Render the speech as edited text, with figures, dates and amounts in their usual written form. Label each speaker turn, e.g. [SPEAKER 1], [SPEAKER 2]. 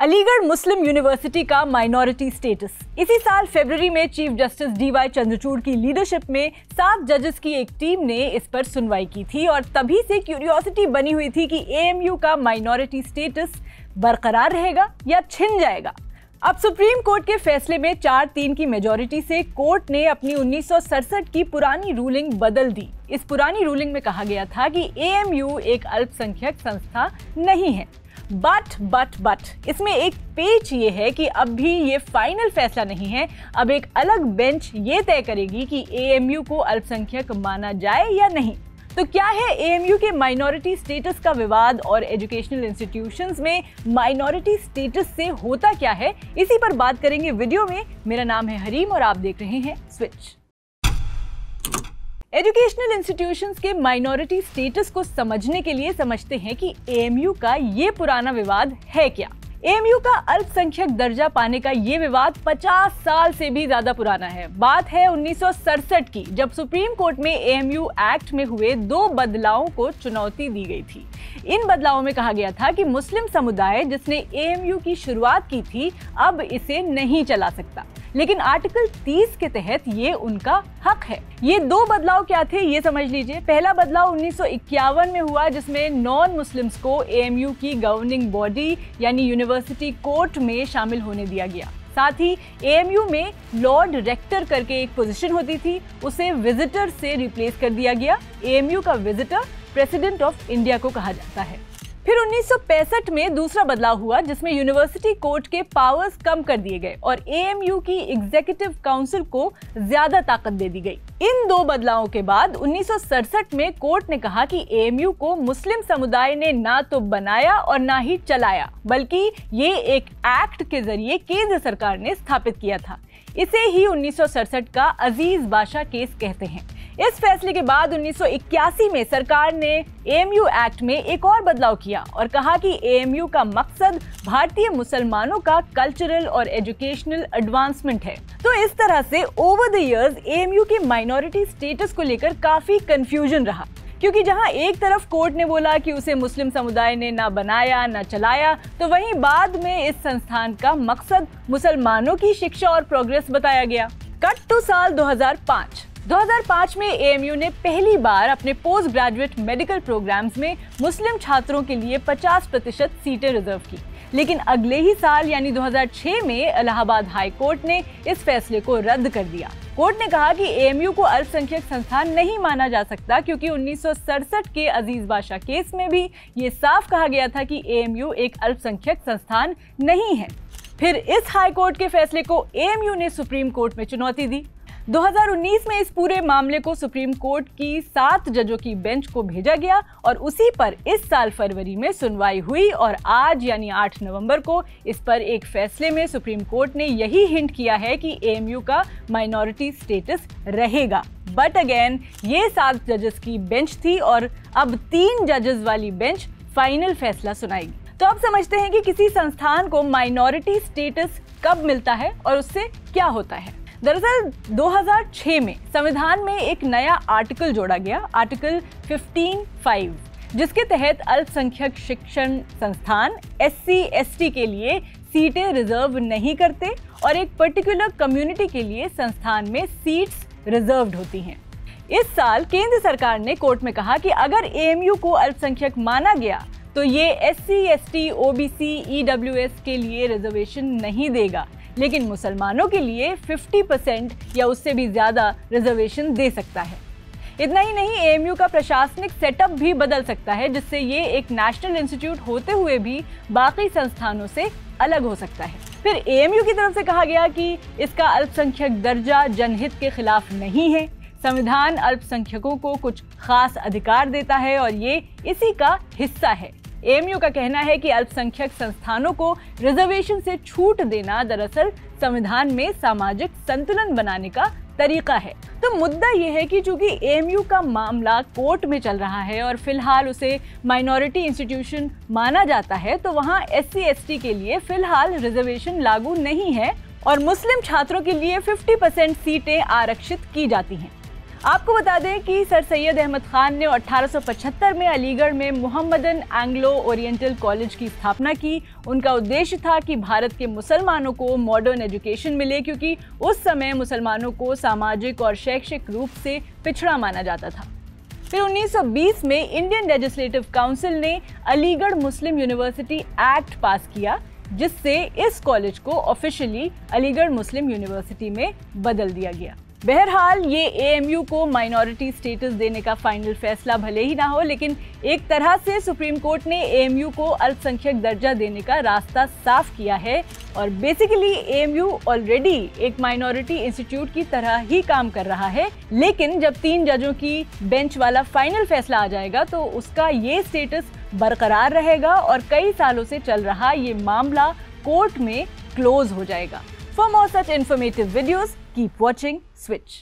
[SPEAKER 1] अलीगढ़ मुस्लिम university का minority status. इसी साल फरवरी में चीफ जस्टिस DY चंद्रचूड़ की लीडरशिप में 7 जजेस की एक टीम ने इस पर सुनवाई की थी और तभी से क्यूरियोसिटी बनी हुई थी कि AMU का माइनॉरिटी स्टेटस बरकरार रहेगा या छिन जाएगा। अब सुप्रीम कोर्ट के फैसले में 4-3 की मेजॉरिटी से कोर्ट ने अपनी 1967 की पुरानी रूलिंग बदल दी। इस पुरानी रूलिंग में कहा गया था कि AMU एक अल्पसंख्यक संस्था नहीं है। बट इसमें एक पेच ये है कि अब भी ये फाइनल फैसला नहीं है। अब एक अलग बेंच ये तय करेगी कि AMU को अल्पसंख्यक माना जाए या नहीं। तो क्या है AMU के माइनॉरिटी स्टेटस का विवाद और एजुकेशनल इंस्टीट्यूशंस में माइनॉरिटी स्टेटस से होता क्या है, इसी पर बात करेंगे वीडियो में। मेरा नाम है हरीम और आप देख रहे हैं स्विच। एजुकेशनल इंस्टीट्यूशंस के माइनॉरिटी स्टेटस को समझने के लिए समझते हैं कि AMU का ये पुराना विवाद है क्या। AMU का अल्पसंख्यक दर्जा पाने का ये विवाद 50 साल से भी ज्यादा पुराना है। बात है 1967 की, जब सुप्रीम कोर्ट में AMU एक्ट में हुए 2 बदलावों को चुनौती दी गई थी। इन बदलावों में कहा गया था कि मुस्लिम समुदाय जिसने AMU की शुरुआत की थी अब इसे नहीं चला सकता, लेकिन आर्टिकल 30 के तहत ये उनका हक है। ये 2 बदलाव क्या थे ये समझ लीजिए। पहला बदलाव 1951 में हुआ, जिसमें नॉन मुस्लिम्स को AMU की गवर्निंग बॉडी यानी यूनिवर्सिटी कोर्ट में शामिल होने दिया गया। साथ ही AMU में लॉर्ड रेक्टर करके एक पोजीशन होती थी, उसे विजिटर से रिप्लेस कर दिया गया। AMU का विजिटर प्रेसिडेंट ऑफ इंडिया को कहा जाता है। फिर 1965 में दूसरा बदलाव हुआ, जिसमें यूनिवर्सिटी कोर्ट के पावर्स कम कर दिए गए और AMU की एग्जीक्यूटिव काउंसिल को ज्यादा ताकत दे दी गई। इन 2 बदलावों के बाद 1967 में कोर्ट ने कहा कि AMU को मुस्लिम समुदाय ने ना तो बनाया और ना ही चलाया, बल्कि ये एक एक्ट के जरिए केंद्र सरकार ने स्थापित किया था। इसे ही 1967 का अजीज बाशा केस कहते हैं। इस फैसले के बाद 1981 में सरकार ने AMU एक्ट में एक और बदलाव किया और कहा कि AMU का मकसद भारतीय मुसलमानों का कल्चरल और एजुकेशनल एडवांसमेंट है। तो इस तरह से ओवर द इयर्स AMU के माइनॉरिटी स्टेटस को लेकर काफी कंफ्यूजन रहा, क्योंकि जहां एक तरफ कोर्ट ने बोला कि उसे मुस्लिम समुदाय ने ना बनाया ना चलाया, तो वहीं बाद में इस संस्थान का मकसद मुसलमानों की शिक्षा और प्रोग्रेस बताया गया। कट टू साल 2005 में AMU ने पहली बार अपने पोस्ट ग्रेजुएट मेडिकल प्रोग्राम्स में मुस्लिम छात्रों के लिए 50% सीटें रिजर्व की, लेकिन अगले ही साल यानी 2006 में इलाहाबाद हाई कोर्ट ने इस फैसले को रद्द कर दिया। कोर्ट ने कहा कि AMU को अल्पसंख्यक संस्थान नहीं माना जा सकता, क्योंकि 1967 के अजीज बाशा केस में भी ये साफ कहा गया था कि AMU एक अल्पसंख्यक संस्थान नहीं है। फिर इस हाई कोर्ट के फैसले को AMU ने सुप्रीम कोर्ट में चुनौती दी। 2019 में इस पूरे मामले को सुप्रीम कोर्ट की 7 जजों की बेंच को भेजा गया और उसी पर इस साल फरवरी में सुनवाई हुई और आज यानी 8 नवंबर को इस पर एक फैसले में सुप्रीम कोर्ट ने यही हिंट किया है कि AMU का माइनॉरिटी स्टेटस रहेगा। बट अगेन ये 7 जजेस की बेंच थी और अब 3 जजेस वाली बेंच फाइनल फैसला सुनाएगी। तो अब समझते हैं कि किसी संस्थान को माइनॉरिटी स्टेटस कब मिलता है और उससे क्या होता है। दरअसल 2006 में संविधान में एक नया आर्टिकल जोड़ा गया, आर्टिकल 15(5), जिसके तहत अल्पसंख्यक शिक्षण संस्थान SC/ST के लिए सीटें रिजर्व नहीं करते और एक पर्टिकुलर कम्युनिटी के लिए संस्थान में सीट्स रिजर्व्ड होती हैं। इस साल केंद्र सरकार ने कोर्ट में कहा कि अगर AMU को अल्पसंख्यक माना गया तो ये SC/ST, OBC, EWS के लिए रिजर्वेशन नहीं देगा, लेकिन मुसलमानों के लिए 50% या उससे भी ज्यादा रिजर्वेशन दे सकता है। इतना ही नहीं, AMU का प्रशासनिक सेटअप भी बदल सकता है, जिससे ये एक नेशनल इंस्टीट्यूट होते हुए भी बाकी संस्थानों से अलग हो सकता है। फिर AMU की तरफ से कहा गया कि इसका अल्पसंख्यक दर्जा जनहित के खिलाफ नहीं है। संविधान अल्पसंख्यकों को कुछ खास अधिकार देता है और ये इसी का हिस्सा है। AMU का कहना है कि अल्पसंख्यक संस्थानों को रिजर्वेशन से छूट देना दरअसल संविधान में सामाजिक संतुलन बनाने का तरीका है। तो मुद्दा यह है कि चूंकि AMU का मामला कोर्ट में चल रहा है और फिलहाल उसे माइनॉरिटी इंस्टीट्यूशन माना जाता है, तो वहां SC/ST के लिए फिलहाल रिजर्वेशन लागू नहीं है और मुस्लिम छात्रों के लिए 50% सीटें आरक्षित की जाती हैं। आपको बता दें कि सर सैयद अहमद खान ने 1875 में अलीगढ़ में मुहम्मदन एंग्लो ओरिएंटल कॉलेज की स्थापना की। उनका उद्देश्य था कि भारत के मुसलमानों को मॉडर्न एजुकेशन मिले, क्योंकि उस समय मुसलमानों को सामाजिक और शैक्षिक रूप से पिछड़ा माना जाता था। फिर 1920 में इंडियन लेजिस्लेटिव काउंसिल ने अलीगढ़ मुस्लिम यूनिवर्सिटी एक्ट पास किया, जिससे इस कॉलेज को ऑफिशियली अलीगढ़ मुस्लिम यूनिवर्सिटी में बदल दिया गया। बहरहाल ये एएमयू को माइनॉरिटी स्टेटस देने का फाइनल फैसला भले ही ना हो, लेकिन एक तरह से सुप्रीम कोर्ट ने एएमयू को अल्पसंख्यक दर्जा देने का रास्ता साफ किया है। और बेसिकली एएमयू ऑलरेडी एक माइनॉरिटी इंस्टीट्यूट की तरह ही काम कर रहा है, लेकिन जब 3 जजों की बेंच वाला फाइनल फैसला आ जाएगा तो उसका ये स्टेटस बरकरार रहेगा और कई सालों से चल रहा ये मामला कोर्ट में क्लोज हो जाएगा। For more such informative videos, keep watching Switch.